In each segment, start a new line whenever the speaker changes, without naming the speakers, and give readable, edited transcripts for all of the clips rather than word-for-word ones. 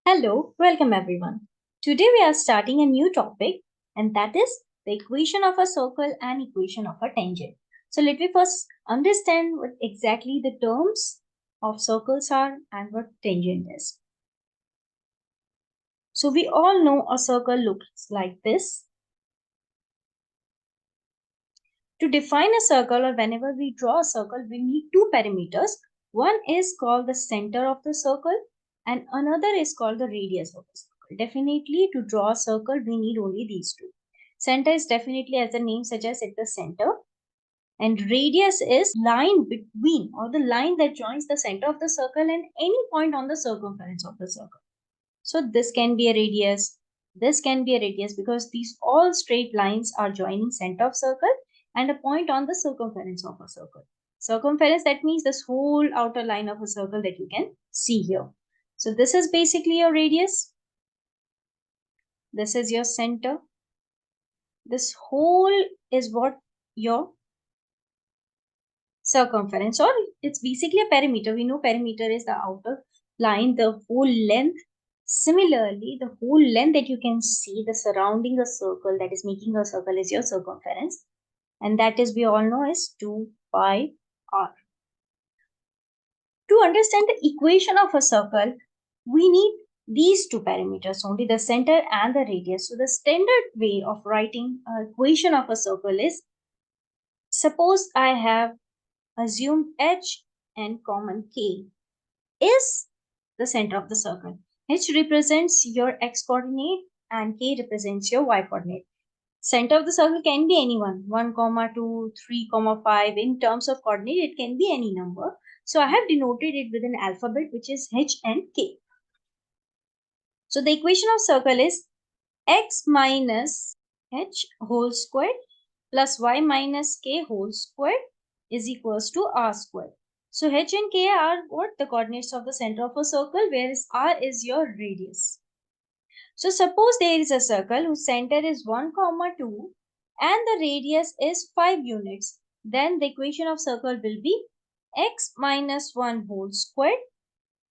Hello, welcome everyone. Today we are starting a new topic, and that is the equation of a circle and equation of a tangent. So let me first understand what exactly the terms of circles are and what tangent is. So we all know a circle looks like this. To define a circle, or whenever we draw a circle, we need two parameters. One is called the center of the circle and another is called the radius of the circle. Definitely to draw a circle, we need only these two. Center is definitely, as the name suggests, at the center, and radius is line between, or the line that joins the center of the circle and any point on the circumference of the circle. So this can be a radius, this can be a radius, because these all straight lines are joining center of circle and a point on the circumference of a circle. Circumference, that means this whole outer line of a circle that you can see here. So this is basically your radius. This is your center. This whole is what your circumference, or it's basically a perimeter. We know perimeter is the outer line, the whole length. Similarly, the whole length that you can see, the surrounding a circle, that is making a circle, is your circumference. And that is, we all know, is 2 pi r. To understand the equation of a circle, we need these two parameters only, the center and the radius. So the standard way of writing an equation of a circle is, suppose I have assumed h and common k is the center of the circle. H represents your x coordinate and k represents your y coordinate. Center of the circle can be anyone, 1, 2, 3, 5. In terms of coordinate, it can be any number. So I have denoted it with an alphabet, which is h and k. So the equation of circle is x minus h whole squared plus y minus k whole squared is equals to r squared. So h and k are what? The coordinates of the center of a circle, whereas r is your radius. So suppose there is a circle whose center is 1, 2 and the radius is 5 units. Then the equation of circle will be x minus 1 whole squared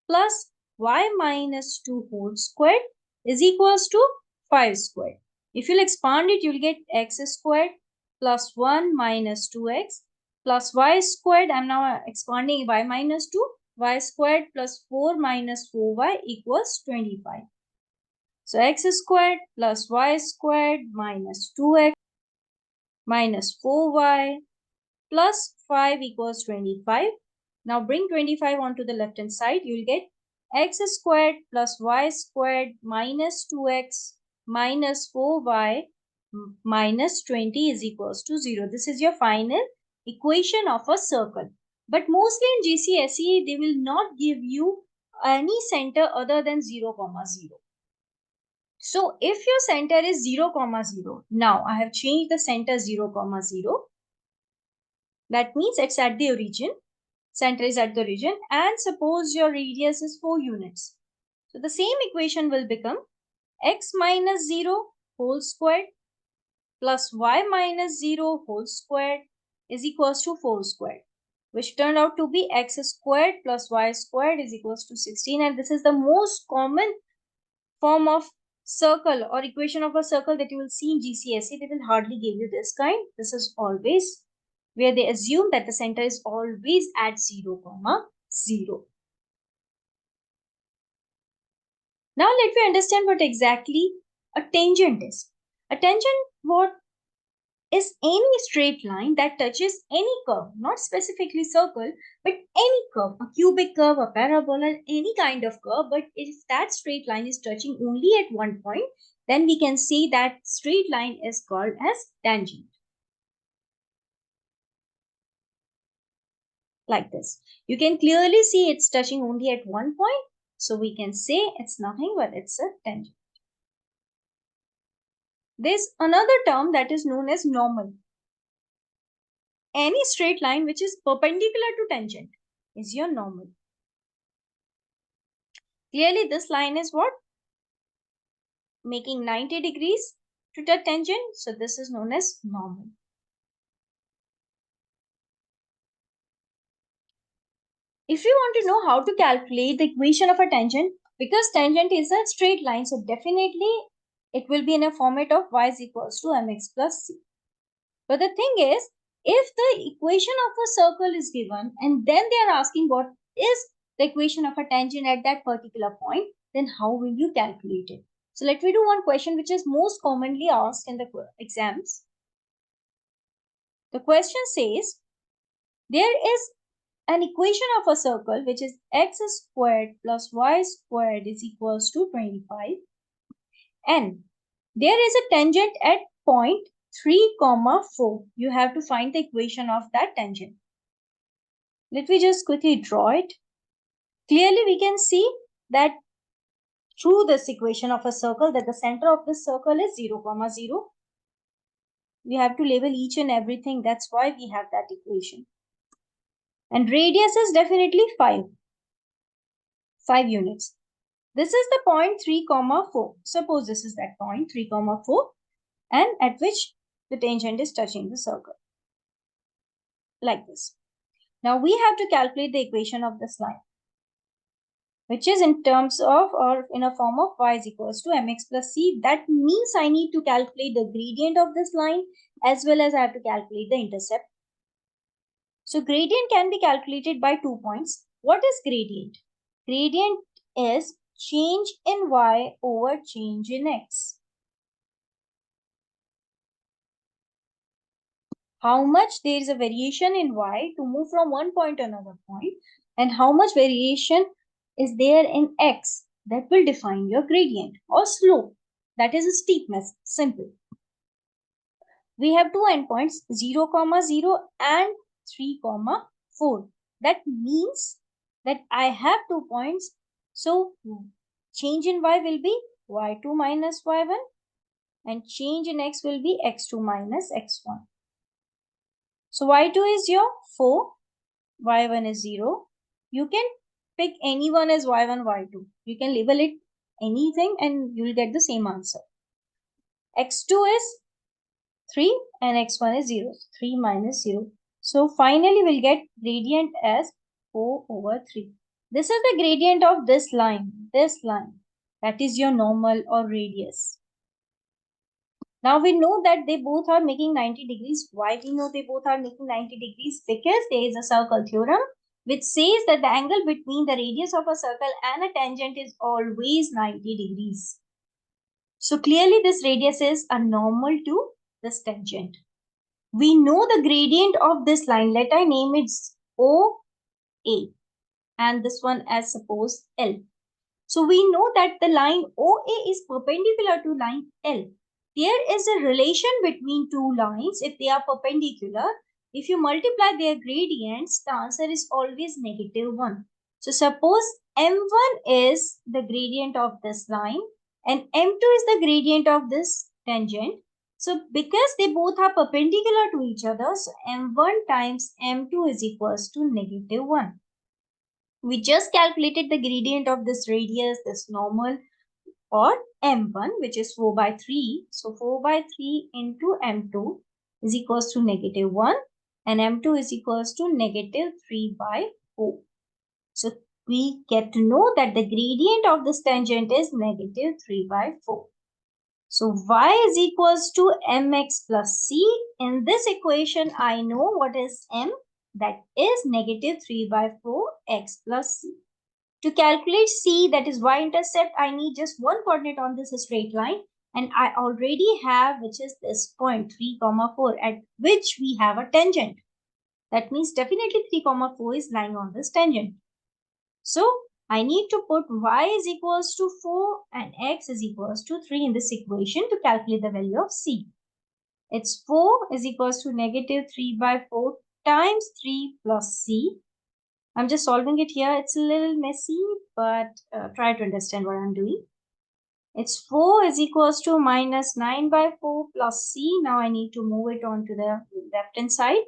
plus y minus 2 whole squared is equals to 5 squared. If you'll expand it, you'll get x squared plus 1 minus 2x plus y squared. I'm now expanding y minus 2. Y squared plus 4 minus 4y equals 25. So x squared plus y squared minus 2x minus 4y plus 5 equals 25. Now bring 25 onto the left hand side. You'll get x squared plus y squared minus 2x minus 4y minus 20 is equals to 0. This is your final equation of a circle. But mostly in GCSE, they will not give you any center other than 0, 0. So if your center is 0, 0, now I have changed the center 0, 0. That means it's at the origin. Center is at the origin, and suppose your radius is 4 units. So the same equation will become x minus 0 whole squared plus y minus 0 whole squared is equals to 4 squared, which turned out to be x squared plus y squared is equals to 16. And this is the most common form of circle or equation of a circle that you will see in GCSE. They will hardly give you this kind. This is always where they assume that the center is always at 0, 0. Now let me understand what exactly a tangent is. A tangent what is any straight line that touches any curve, not specifically circle, but any curve, a cubic curve, a parabola, any kind of curve. But if that straight line is touching only at one point, then we can say that straight line is called as tangent. Like this. You can clearly see it's touching only at one point. So we can say it's nothing but it's a tangent. There's another term that is known as normal. Any straight line which is perpendicular to tangent is your normal. Clearly, this line is what? Making 90 degrees to the tangent. So this is known as normal. If you want to know how to calculate the equation of a tangent, because tangent is a straight line, so definitely it will be in a format of y is equals to mx plus c. But the thing is, if the equation of a circle is given and then they are asking what is the equation of a tangent at that particular point, then how will you calculate it? So let me do one question which is most commonly asked in the exams. The question says, there is an equation of a circle which is x squared plus y squared is equals to 25, and there is a tangent at point 3 comma 4. You have to find the equation of that tangent. Let me just quickly draw it. Clearly we can see that through this equation of a circle that the center of this circle is 0 comma 0. We have to label each and everything. That's why we have that equation. And radius is definitely 5 units. This is the point 3 comma 4. Suppose this is that point 3 comma 4, and at which the tangent is touching the circle like this. Now we have to calculate the equation of this line, which is in terms of or in a form of y is equals to mx plus c. That means I need to calculate the gradient of this line as well as I have to calculate the intercept. So gradient can be calculated by 2 points. What is gradient? Gradient is change in y over change in x. How much there is a variation in y to move from one point to another point, and how much variation is there in x, that will define your gradient or slope. That is a steepness. Simple. We have two endpoints 0 comma 0 and 3 comma 4. That means that I have 2 points. So change in y will be y2 minus y1, and change in x will be x2 minus x1. So y2 is your 4, y1 is 0. You can pick anyone as y1, y2. You can label it anything and you will get the same answer. x2 is 3 and x1 is 0. 3 minus 0. So finally we'll get gradient as 4 over 3. This is the gradient of this line. That is your normal or radius. Now we know that they both are making 90 degrees. Why we know they both are making 90 degrees? Because there is a circle theorem which says that the angle between the radius of a circle and a tangent is always 90 degrees. So clearly this radius is a normal to this tangent. We know the gradient of this line. Let I name it OA and this one as suppose L. So we know that the line OA is perpendicular to line L. There is a relation between two lines if they are perpendicular. If you multiply their gradients, the answer is always -1. So suppose M1 is the gradient of this line and M2 is the gradient of this tangent. So because they both are perpendicular to each other, so M1 times M2 is equals to -1. We just calculated the gradient of this radius, this normal, or M1, which is 4 by 3. So 4 by 3 into M2 is equals to -1, and M2 is equals to -3 by 4. So we get to know that the gradient of this tangent is -3 by 4. So y is equals to mx plus c. In this equation, I know what is m, that is -3 by 4 x plus c. To calculate c, that is y-intercept, I need just one coordinate on this straight line, and I already have, which is this point 3 comma 4, at which we have a tangent. That means definitely 3 comma 4 is lying on this tangent. So I need to put y is equals to 4 and x is equals to 3 in this equation to calculate the value of c. It's 4 is equals to -3 by 4 times 3 plus c. I'm just solving it here. It's a little messy, but try to understand what I'm doing. It's 4 is equals to -9 by 4 plus c. Now I need to move it on to the left hand side.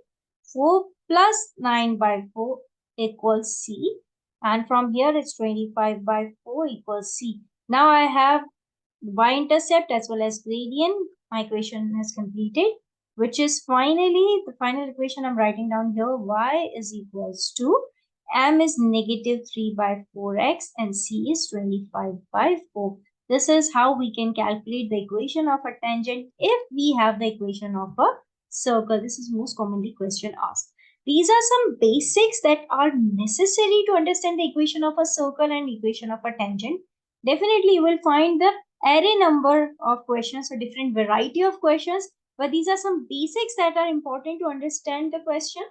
4 plus 9 by 4 equals c. And from here it's 25 by 4 equals c. Now I have y-intercept as well as gradient. My equation is completed, which is finally the final equation I'm writing down here. Y is equals to M is negative 3 by 4x and C is 25 by 4. This is how we can calculate the equation of a tangent if we have the equation of a circle. This is most commonly question asked. These are some basics that are necessary to understand the equation of a circle and equation of a tangent. Definitely you will find the array number of questions or different variety of questions, but these are some basics that are important to understand the question.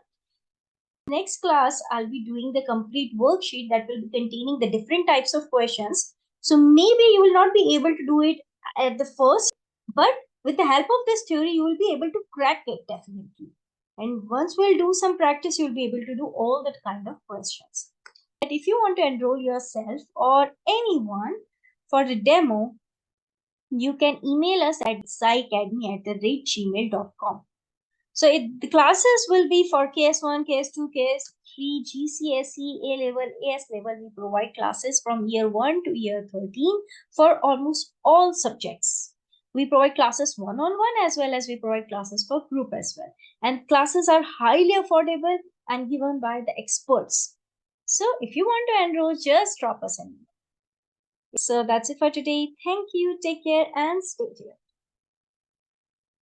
Next class, I'll be doing the complete worksheet that will be containing the different types of questions. So maybe you will not be able to do it at the first, but with the help of this theory, you will be able to crack it definitely. And once we'll do some practice, you'll be able to do all that kind of questions. But if you want to enroll yourself or anyone for the demo, you can email us at akzsiacademy@gmail.com. So the classes will be for KS1, KS2, KS3, GCSE, A-level, AS level. We provide classes from year 1 to year 13 for almost all subjects. We provide classes one-on-one as well as we provide classes for group as well. And classes are highly affordable and given by the experts. So if you want to enroll, just drop us an email. So that's it for today. Thank you. Take care and stay tuned.